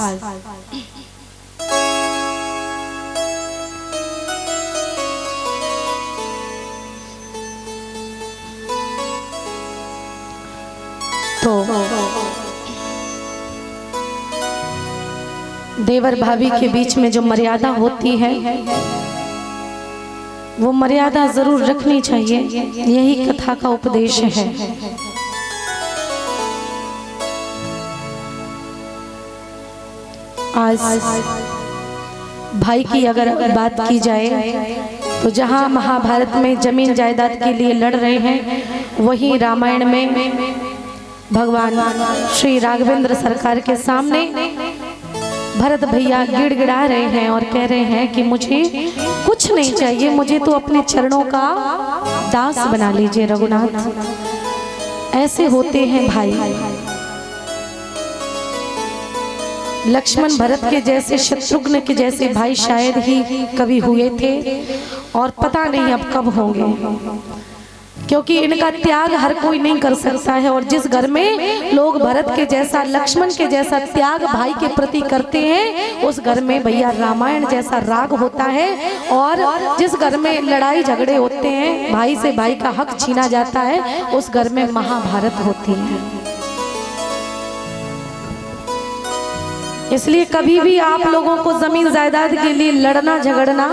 तो देवर भाभी के बीच में जो मर्यादा होती है वो मर्यादा जरूर रखनी चाहिए, यही कथा का उपदेश है। आज भाई की अगर बात की जाए तो जहां महाभारत में जमीन जायदाद के लिए लड़ रहे हैं, वहीं रामायण में भगवान श्री राघवेंद्र सरकार के सामने भरत भैया गिड़गिड़ा रहे हैं और कह रहे हैं कि मुझे कुछ नहीं चाहिए, मुझे तो अपने चरणों का दास बना लीजिए रघुनाथ। ऐसे होते हैं भाई। लक्ष्मण भरत के जैसे, शत्रुघ्न के जैसे भाई शायद ही कभी हुए थे और पता नहीं अब कब होंगे, क्योंकि इनका त्याग हर कोई नहीं कर सकता है। और जिस घर में लोग भरत के जैसा, लक्ष्मण के जैसा त्याग भाई के प्रति करते हैं, उस घर में भैया रामायण जैसा राग होता है। और जिस घर में लड़ाई झगड़े होते हैं, भाई से भाई का हक छीना जाता है, उस घर में महाभारत होती है। इसलिए कभी भी आप लोगों को जमीन जायदाद के लिए लड़ना झगड़ना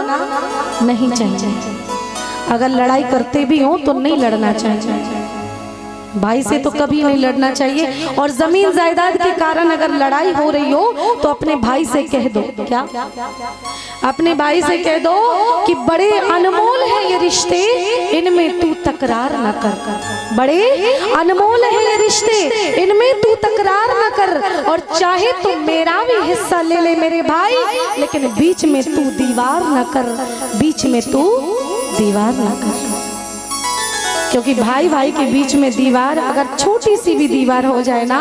नहीं चाहिए। अगर लड़ाई करते भी हो तो नहीं लड़ना चाहिए, भाई से तो कभी नहीं लड़ना चाहिए। और जमीन जायदाद के कारण अगर लड़ाई हो रही हो तो अपने भाई से कह दो, क्या अपने भाई से कह दो कि बड़े अनमोल है ये रिश्ते, इनमें तू तकरार न कर। बड़े अनमोल है ये रिश्ते, इनमें तू तकरार न कर। और चाहे तो मेरा भी हिस्सा ले ले मेरे भाई, लेकिन बीच में तू दीवार न कर, बीच में तू दीवार न कर। क्योंकि भाई भाई के बीच में दीवार, अगर छोटी सी भी दीवार हो जाए ना,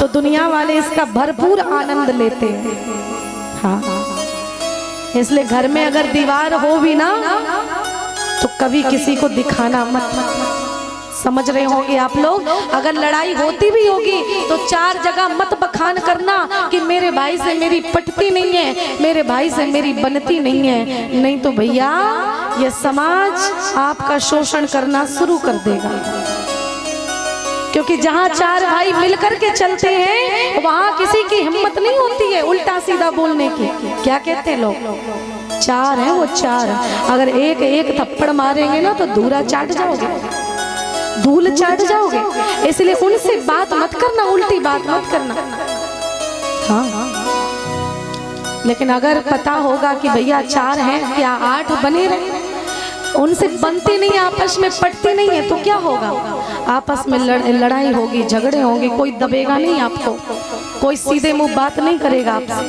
तो दुनिया वाले इसका भरपूर आनंद लेते हैं। हाँ, इसलिए घर में अगर दीवार हो भी ना तो कभी किसी को दिखाना मत। समझ रहे होंगे आप लोग। अगर लड़ाई होती भी होगी तो चार जगह मत बखान करना कि मेरे भाई से मेरी पटती नहीं है, मेरे भाई से मेरी बनती नहीं है। नहीं तो भैया ये समाज आपका शोषण करना शुरू कर देगा। क्योंकि जहाँ चार भाई मिलकर के चलते हैं, वहाँ किसी की हिम्मत नहीं होती है उल्टा सीधा बोलने की। क्या कहते हैं लोग, चार हैं वो चार, अगर एक एक थप्पड़ मारेंगे ना तो धूरा चाट जाओगे, धूल चाट जाओगे। इसलिए उनसे बात मत करना, उल्टी बात मत करना। हाँ, लेकिन अगर पता होगा कि भैया चार हैं, क्या आठ बने रहे, उनसे बनते नहीं, आपस में पटते नहीं है, तो क्या होगा, आपस में लड़ाई होगी, झगड़े होंगे, कोई दबेगा नहीं आपको, कोई सीधे मुंह बात नहीं करेगा आपसे।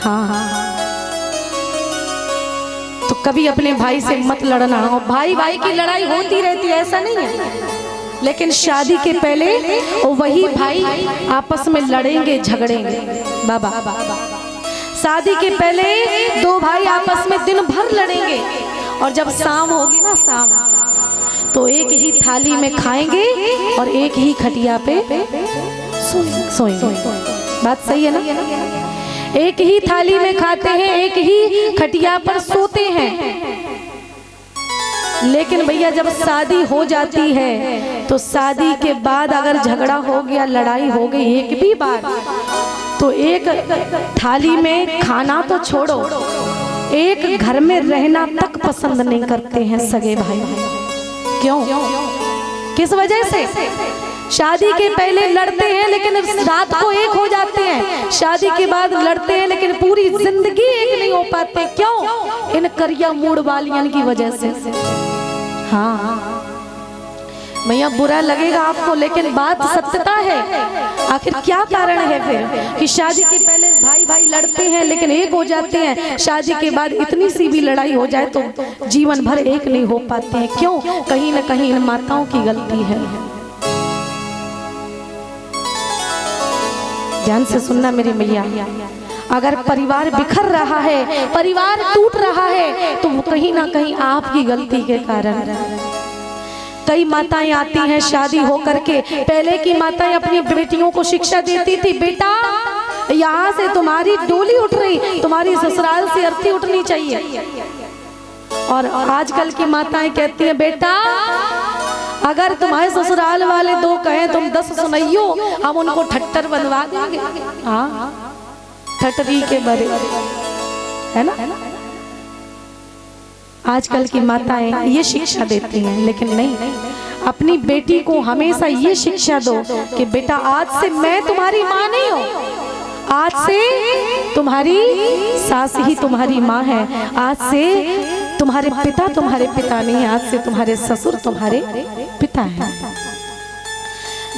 हाँ, तो कभी अपने भाई से मत लड़ना। और भाई भाई की लड़ाई होती रहती है, ऐसा नहीं है, लेकिन शादी के पहले वही भाई आपस में लड़ेंगे झगड़ेंगे। बाबा, शादी के पहले दो भाई आपस में दिन भर लड़ेंगे, और जब शाम होगी ना, शाम तो एक ही थाली में खाएंगे और एक ही खटिया पे सोएंगे। बात सही है ना? एक ही थाली में खाते हैं, एक ही खटिया पर सोते हैं। लेकिन भैया जब शादी हो जाती है तो शादी के बाद अगर झगड़ा हो गया, लड़ाई हो गई एक भी बार, तो एक थाली में खाना तो छोड़ो, एक घर में रहना तक पसंद नहीं करते हैं सगे भाई। क्यों, किस वजह से? शादी के पहले लड़ते हैं लेकिन रात को एक हो जाते हैं, शादी के बाद लड़ते हैं लेकिन पूरी जिंदगी एक नहीं हो पाते। क्यों? इन करिया मूड वालियन की वजह से। हाँ भैया, बुरा लगेगा आपको, लेकिन बात सत्यता है। आखिर क्या कारण है फिर कि शादी के पहले भाई भाई लड़ते हैं लेकिन एक हो जाते हैं, शादी के बाद इतनी सी भी लड़ाई हो जाए तो जीवन भर एक नहीं हो पाते हैं? क्यों? कहीं न कहीं इन माताओं की गलती है। ध्यान से सुनना मेरी मैया, अगर परिवार बिखर रहा है, परिवार टूट रहा है, तो वो कहीं ना कहीं आपकी गलती के कारण। कई माताएं आती हैं शादी हो करके, पहले की माताएं अपनी बेटियों को शिक्षा देती थी, बेटा यहाँ से तुम्हारी डोली उठ रही, तुम्हारी ससुराल से अर्थी उठनी चाहिए। और आजकल की माताएं कहती हैं बेटा अगर तुम्हारे ससुराल वाले 2 कहें तुम 10 सुनइयो, हम उनको ठट्टर बनवा देंगे। हाँ ठट्टरी के बड़े है ना। आजकल की माताएं ये शिक्षा देती हैं, लेकिन नहीं, अपनी बेटी को हमेशा ये शिक्षा दो कि बेटा आज से मैं तुम्हारी माँ नहीं हूँ, आज से तुम्हारी सास ही तुम्हारी माँ है, आज से तुम्हारे पिता तुम्हारे पिता नहीं है, आज से तुम्हारे ससुर तुम्हारे पिता है।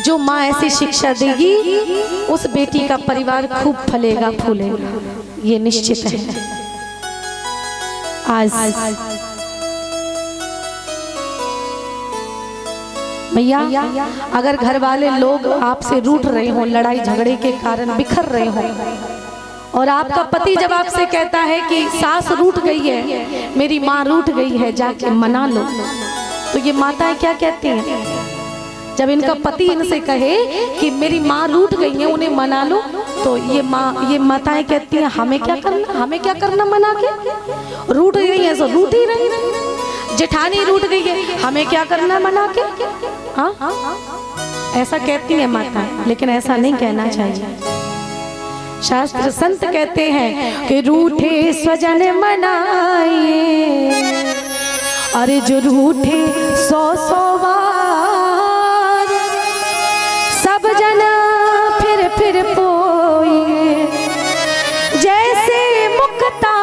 जो माँ ऐसी शिक्षा देगी उस बेटी का परिवार खूब फलेगा फूलेगा, ये निश्चित है। आज भैया अगर घर वाले लोग आपसे रूठ रहे हो, लड़ाई झगड़े के कारण बिखर रहे हो, और आपका पति जब आपसे कहता है कि सास रूठ गई है, मेरी माँ रूठ गई है, जाके मना लो, तो ये माताएं क्या कहती हैं? जब इनका पति इनसे कहे कि मेरी माँ रूठ गई है, उन्हें मना लो, तो ये माताएं कहती हैं हमें क्या करना, हमें क्या करना मना के, रूठ गई है सो रूठ ही रही, जेठानी रूठ गई है, हमें क्या करना मना के। हाँ ऐसा कहती है माताएं, लेकिन ऐसा नहीं कहना चाहिए। शास्त्र संत कहते हैं कि रूठे स्वजन मनाइए, अरे जो रूठे 100 बार, सब जना फिर पोइए जैसे मुक्ता।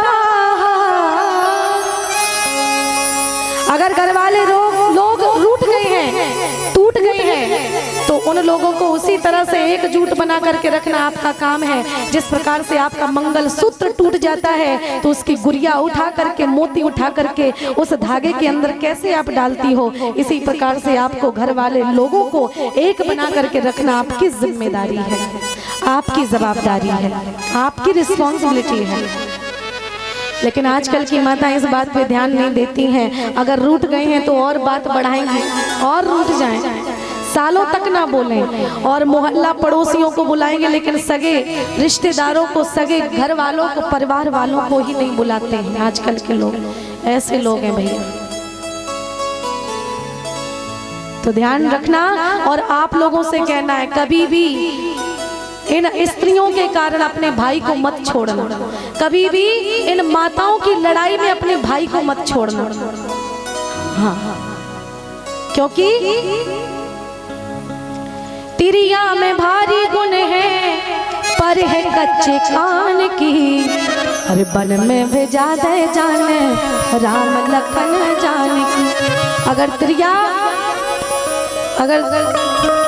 अगर घर वाले लोग रूठ गए हैं, टूट गए हैं, तो उन लोगों को उसी तरह से एकजुट बना करके रखना आपका काम है। जिस प्रकार से आपका मंगल सूत्र टूट जाता है तो उसकी गुड़िया उठा करके, मोती उठा करके उस धागे के अंदर कैसे आप डालती हो, इसी प्रकार से आपको घर वाले लोगों को एक बना करके रखना आपकी जिम्मेदारी है, आपकी जवाबदारी है, आपकी रिस्पॉन्सिबिलिटी है। लेकिन आजकल की माताएं इस बात पे ध्यान नहीं देती हैं। अगर रूठ गए हैं तो और बात बढ़ाएंगे और रूठ जाएं, सालों तक ना बोलें, और मोहल्ला पड़ोसियों को बुलाएंगे, लेकिन सगे रिश्तेदारों को, सगे घर वालों को, परिवार वालों को ही नहीं बुलाते हैं। आजकल के लोग ऐसे लोग हैं भैया, तो ध्यान रखना। और आप लोगों से कहना है कभी भी इन स्त्रियों के कारण अपने भाई को मत छोड़ना, कभी भी इन माताओं की लड़ाई में अपने भाई को मत छोड़ना। हाँ क्योंकि तिरिया में भारी गुण है, पर है कच्चे कान की, अरे बन में भेजा दे जाने राम लखन जान की। अगर तिरिया अगर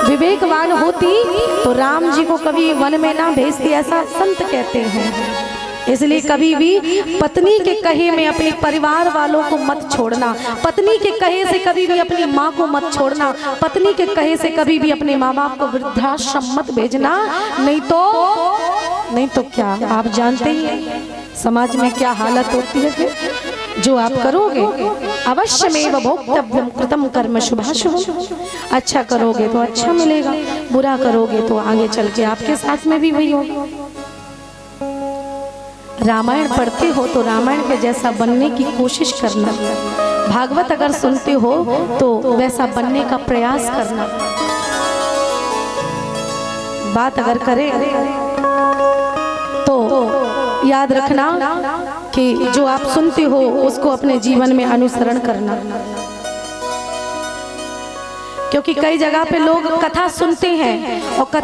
विवेकवान होती तो राम जी को कभी वन में ना भेजती, ऐसा संत कहते हैं। इसलिए कभी भी पत्नी के कहे में अपने परिवार वालों को मत छोड़ना, पत्नी के कहे से कभी भी अपनी माँ को मत छोड़ना, पत्नी के कहे से कभी भी अपने माँ बाप को वृद्धाश्रम मत भेजना। नहीं तो क्या आप जानते ही हैं समाज में क्या हालत होती है। फिर जो आप करोगे अवश्यमेव भोक्तव्यम कृतम कर्म शुभाशुभम, अच्छा करोगे तो अच्छा मिलेगा, बुरा करोगे तो आगे चल के आपके साथ में भी वही होगा। रामायण पढ़ते हो तो रामायण के जैसा बनने की कोशिश करना, भागवत अगर सुनते हो तो वैसा बनने का प्रयास करना। बात अगर करें तो याद रखना कि जो आप सुनते हो उसको अपने जीवन में अनुसरण करना, क्योंकि कई जगह पे लोग कथा सुनते हैं और कथा